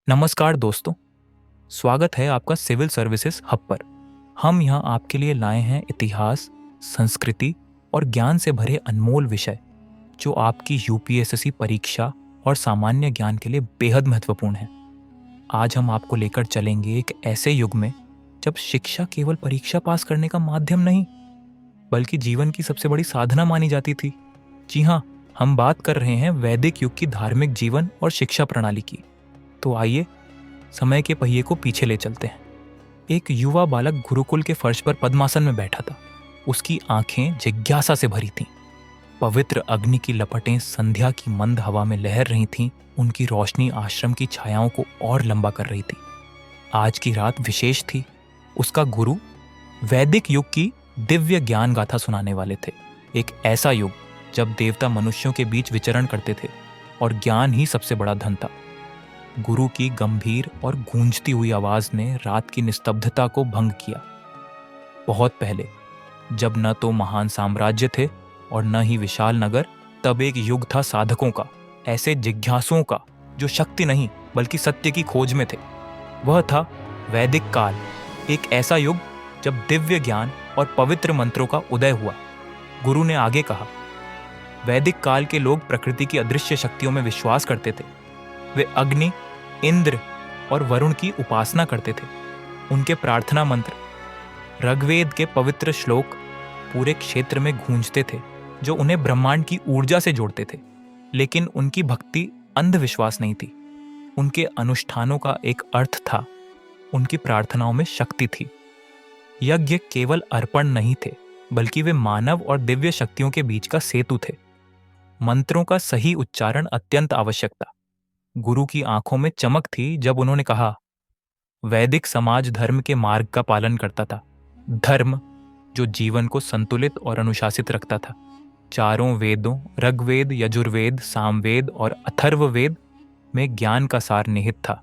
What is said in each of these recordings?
नमस्कार दोस्तों, स्वागत है आपका सिविल सर्विसेज हब पर। हम यहाँ आपके लिए लाए हैं इतिहास, संस्कृति और ज्ञान से भरे अनमोल विषय जो आपकी यूपीएससी परीक्षा और सामान्य ज्ञान के लिए बेहद महत्वपूर्ण है। आज हम आपको लेकर चलेंगे एक ऐसे युग में जब शिक्षा केवल परीक्षा पास करने का माध्यम नहीं बल्कि जीवन की सबसे बड़ी साधना मानी जाती थी। जी हाँ, हम बात कर रहे हैं वैदिक युग की धार्मिक जीवन और शिक्षा प्रणाली की। तो आइए समय के पहिए को पीछे ले चलते हैं। एक युवा बालक गुरुकुल के फर्श पर पद्मासन में बैठा था। उसकी आंखें जिज्ञासा से भरी थीं। पवित्र अग्नि की लपटें संध्या की मंद हवा में लहर रही थीं। उनकी रोशनी आश्रम की छायाओं को और लंबा कर रही थी। आज की रात विशेष थी। उसका गुरु वैदिक युग की दिव्य ज्ञान गाथा सुनाने वाले थे। एक ऐसा युग जब देवता मनुष्यों के बीच विचरण करते थे और ज्ञान ही सबसे बड़ा धन था। गुरु की गंभीर और गूंजती हुई आवाज ने रात की निस्तब्धता को भंग किया। बहुत पहले, जब न तो महान साम्राज्य थे और न ही विशाल नगर, तब एक युग था साधकों का, ऐसे जिज्ञासुओं का जो शक्ति नहीं बल्कि सत्य की खोज में थे। वह था वैदिक काल, एक ऐसा युग जब दिव्य ज्ञान और पवित्र मंत्रों का उदय हुआ। गुरु ने आगे कहा, वैदिक काल के लोग प्रकृति की अदृश्य शक्तियों में विश्वास करते थे। वे अग्नि, इंद्र और वरुण की उपासना करते थे। उनके प्रार्थना मंत्र, ऋग्वेद के पवित्र श्लोक पूरे क्षेत्र में गूंजते थे जो उन्हें ब्रह्मांड की ऊर्जा से जोड़ते थे। लेकिन उनकी भक्ति अंधविश्वास नहीं थी। उनके अनुष्ठानों का एक अर्थ था। उनकी प्रार्थनाओं में शक्ति थी। यज्ञ केवल अर्पण नहीं थे बल्कि वे मानव और दिव्य शक्तियों के बीच का सेतु थे। मंत्रों का सही उच्चारण अत्यंत आवश्यक था। गुरु की आंखों में चमक थी जब उन्होंने कहा, वैदिक समाज धर्म के मार्ग का पालन करता था। धर्म जो जीवन को संतुलित और अनुशासित रखता था। चारों वेदों, ऋग्वेद, यजुर्वेद, सामवेद और अथर्ववेद में ज्ञान का सार निहित था।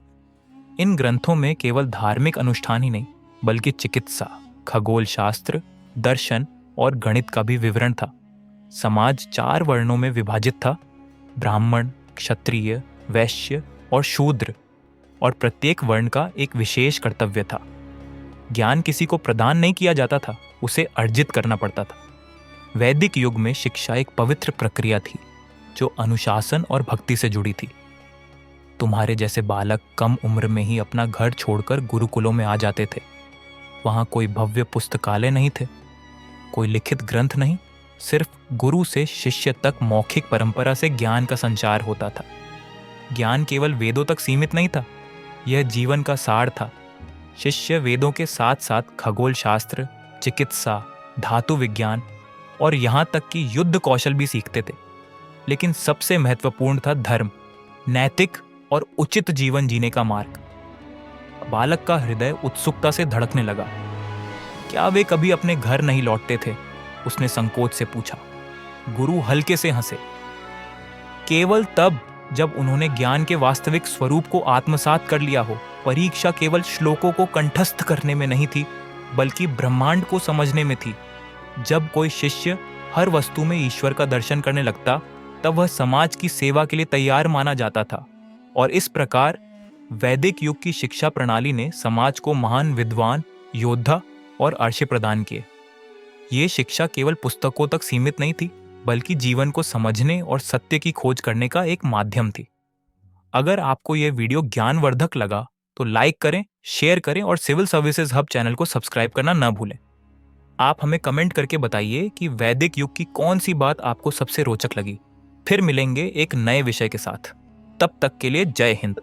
इन ग्रंथों में केवल धार्मिक अनुष्ठान ही नहीं बल्कि चिकित्सा, खगोल शास्त्र, दर्शन और गणित का भी विवरण था। समाज 4 वर्णों में विभाजित था, ब्राह्मण, क्षत्रिय, वैश्य और शूद्र, और प्रत्येक वर्ण का एक विशेष कर्तव्य था। ज्ञान किसी को प्रदान नहीं किया जाता था, उसे अर्जित करना पड़ता था। वैदिक युग में शिक्षा एक पवित्र प्रक्रिया थी जो अनुशासन और भक्ति से जुड़ी थी। तुम्हारे जैसे बालक कम उम्र में ही अपना घर छोड़कर गुरुकुलों में आ जाते थे। वहां कोई भव्य पुस्तकालय नहीं थे, कोई लिखित ग्रंथ नहीं, सिर्फ गुरु से शिष्य तक मौखिक परंपरा से ज्ञान का संचार होता था। ज्ञान केवल वेदों तक सीमित नहीं था, यह जीवन का सार था। शिष्य वेदों के साथ साथ खगोल शास्त्र, चिकित्सा, धातु विज्ञान और यहाँ तक कि युद्ध कौशल भी सीखते थे। लेकिन सबसे महत्वपूर्ण था धर्म, नैतिक और उचित जीवन जीने का मार्ग। बालक का हृदय उत्सुकता से धड़कने लगा। क्या वे कभी अपने घर नहीं लौटते थे? उसने संकोच से पूछा। गुरु हल्के से हंसे। केवल तब जब उन्होंने ज्ञान के वास्तविक स्वरूप को आत्मसात कर लिया हो। परीक्षा केवल श्लोकों को कंठस्थ करने में नहीं थी बल्कि ब्रह्मांड को समझने में थी। जब कोई शिष्य हर वस्तु में ईश्वर का दर्शन करने लगता तब वह समाज की सेवा के लिए तैयार माना जाता था। और इस प्रकार वैदिक युग की शिक्षा प्रणाली ने समाज को महान विद्वान, योद्धा और आर्षे प्रदान किए। ये शिक्षा केवल पुस्तकों तक सीमित नहीं थी बल्कि जीवन को समझने और सत्य की खोज करने का एक माध्यम थी। अगर आपको यह वीडियो ज्ञानवर्धक लगा तो लाइक करें, शेयर करें और सिविल सर्विसेज हब चैनल को सब्सक्राइब करना न भूलें। आप हमें कमेंट करके बताइए कि वैदिक युग की कौन सी बात आपको सबसे रोचक लगी। फिर मिलेंगे एक नए विषय के साथ। तब तक के लिए जय हिंद।